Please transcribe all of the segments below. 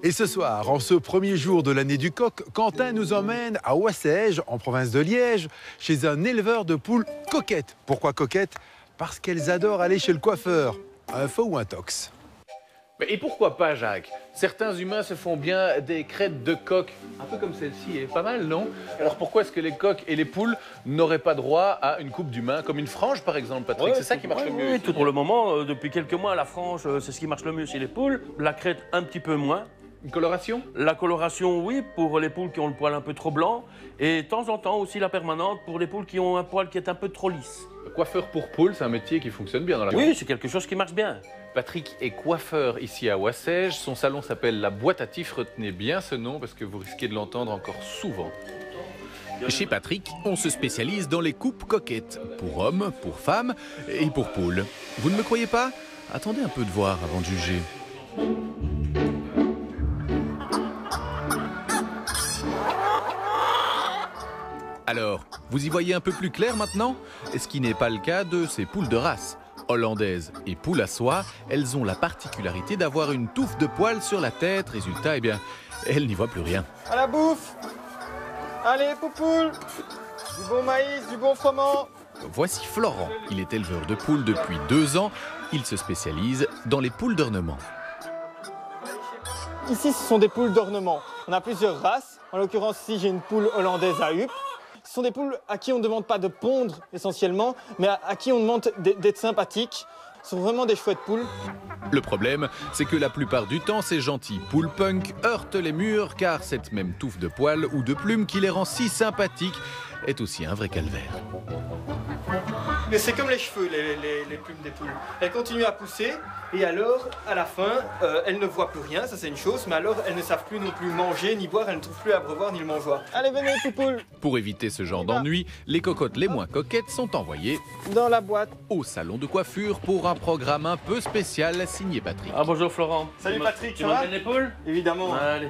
Et ce soir, en ce premier jour de l'année du coq, Quentin nous emmène à Oissèges, en province de Liège, chez un éleveur de poules coquettes. Pourquoi coquettes? Parce qu'elles adorent aller chez le coiffeur. Un faux ou un tox? Et pourquoi pas, Jacques? Certains humains se font bien des crêtes de coq, un peu comme celle-ci, est pas mal, non? Alors pourquoi est-ce que les coqs et les poules n'auraient pas droit à une coupe d'humain, comme une frange par exemple, Patrick? C'est ça qui marche le mieux? Oui, tout pour le moment, depuis quelques mois, la frange, c'est ce qui marche le mieux chez les poules. La crête, un petit peu moins. Une coloration? La coloration, oui, pour les poules qui ont le poil un peu trop blanc. Et de temps en temps aussi la permanente pour les poules qui ont un poil qui est un peu trop lisse. Coiffeur pour poules, c'est un métier qui fonctionne bien dans la Oui, c'est quelque chose qui marche bien. Patrick est coiffeur ici à Oissèges. Son salon s'appelle La Boîte à Tif. Retenez bien ce nom parce que vous risquez de l'entendre encore souvent. Chez Patrick, on se spécialise dans les coupes coquettes, pour hommes, pour femmes et pour poules. Vous ne me croyez pas? Attendez un peu de voir avant de juger. Alors, vous y voyez un peu plus clair maintenant? Ce qui n'est pas le cas de ces poules de race. Hollandaises et poules à soie, elles ont la particularité d'avoir une touffe de poils sur la tête. Résultat, eh bien, elles n'y voient plus rien. À la bouffe! Allez, poupoules! Du bon maïs, du bon froment! Voici Florent. Il est éleveur de poules depuis 2 ans. Il se spécialise dans les poules d'ornement. Ici, ce sont des poules d'ornement. On a plusieurs races. En l'occurrence, ici, j'ai une poule hollandaise à huppe. Ce sont des poules à qui on ne demande pas de pondre essentiellement, mais à qui on demande d'être sympathiques. Ce sont vraiment des chouettes poules. Le problème, c'est que la plupart du temps, ces gentils poules punk heurtent les murs car cette même touffe de poils ou de plumes qui les rend si sympathiques est aussi un vrai calvaire. Mais c'est comme les cheveux, les plumes des poules. Elles continuent à pousser et alors, à la fin, elles ne voient plus rien, ça c'est une chose, mais alors elles ne savent plus non plus manger ni boire, elles ne trouvent plus l'abreuvoir ni le mangeoir. Allez, venez, poupoules! Pour éviter ce genre d'ennui, les cocottes les moins coquettes sont envoyées dans la boîte au salon de coiffure pour un programme un peu spécial signé Patrick. Ah, bonjour Florent. Salut Patrick, tu ça va? m'amènes les poules? Évidemment. Allez.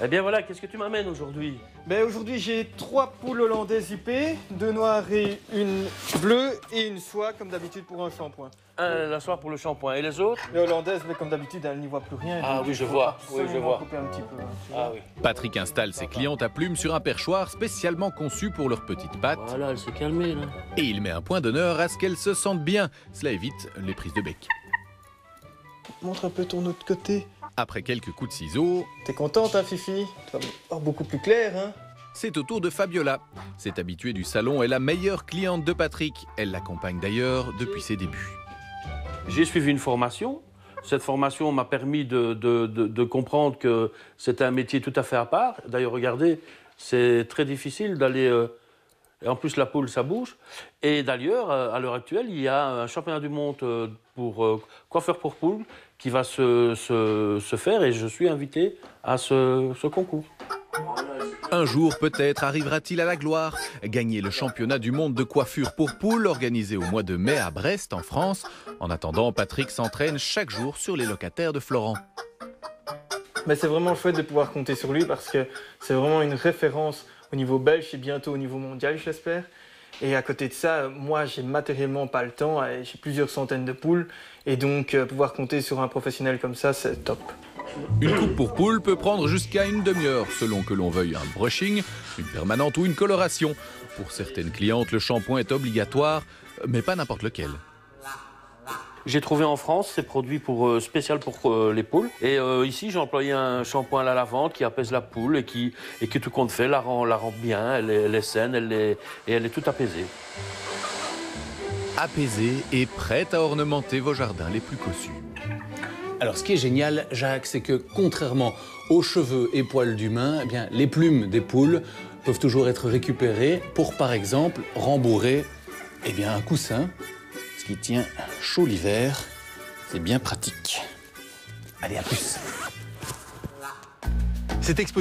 Eh bien voilà, qu'est-ce que tu m'amènes aujourd'hui? Ben aujourd'hui j'ai 3 poules hollandaises huppées, 2 noires et une bleue et une soie comme d'habitude pour un shampoing. La soie pour le shampoing. Et les autres? Les hollandaises, mais comme d'habitude, elles n'y voient plus rien. Ah oui, je vois. Oui, je vois. Couper un petit peu, tu Ah vois. oui. Patrick installe ses clientes à plumes sur un perchoir spécialement conçu pour leurs petites pattes. Voilà, elle s'est calmée là. Et il met un point d'honneur à ce qu'elles se sentent bien. Cela évite les prises de bec. Montre un peu ton autre côté. Après quelques coups de ciseaux, T'es contente, hein, Fifi? Tu vas voir beaucoup plus clair, hein? c'est au tour de Fabiola. Cette habituée du salon est la meilleure cliente de Patrick. Elle l'accompagne d'ailleurs depuis ses débuts. J'ai suivi une formation. Cette formation m'a permis de comprendre que c'était un métier tout à fait à part. D'ailleurs, regardez, c'est très difficile d'aller... Et en plus, la poule, ça bouge. Et d'ailleurs, à l'heure actuelle, il y a un championnat du monde pour coiffeur pour poule qui va se faire et je suis invité à ce concours. Un jour, peut-être, arrivera-t-il à la gloire. Gagner le championnat du monde de coiffure pour poules organisé au mois de mai à Brest, en France. En attendant, Patrick s'entraîne chaque jour sur les locataires de Florent. Mais c'est vraiment chouette de pouvoir compter sur lui parce que c'est vraiment une référence au niveau belge et bientôt au niveau mondial, je l'espère. Et à côté de ça, moi, j'ai matériellement pas le temps, j'ai plusieurs centaines de poules, et donc pouvoir compter sur un professionnel comme ça, c'est top. Une coupe pour poule peut prendre jusqu'à une demi-heure, selon que l'on veuille un brushing, une permanente ou une coloration. Pour certaines clientes, le shampoing est obligatoire, mais pas n'importe lequel. J'ai trouvé en France ces produits spécial pour les poules. Et ici, j'ai employé un shampoing à la lavande qui apaise la poule et que tout compte fait la rend bien, elle est saine et elle est toute apaisée. Apaisée et prête à ornementer vos jardins les plus cossus. Alors, ce qui est génial, Jacques, c'est que contrairement aux cheveux et poils d'humain, eh bien, les plumes des poules peuvent toujours être récupérées pour, par exemple, rembourrer eh bien, un coussin, ce qui tient chaud l'hiver. C'est bien pratique. Allez, à plus. Cette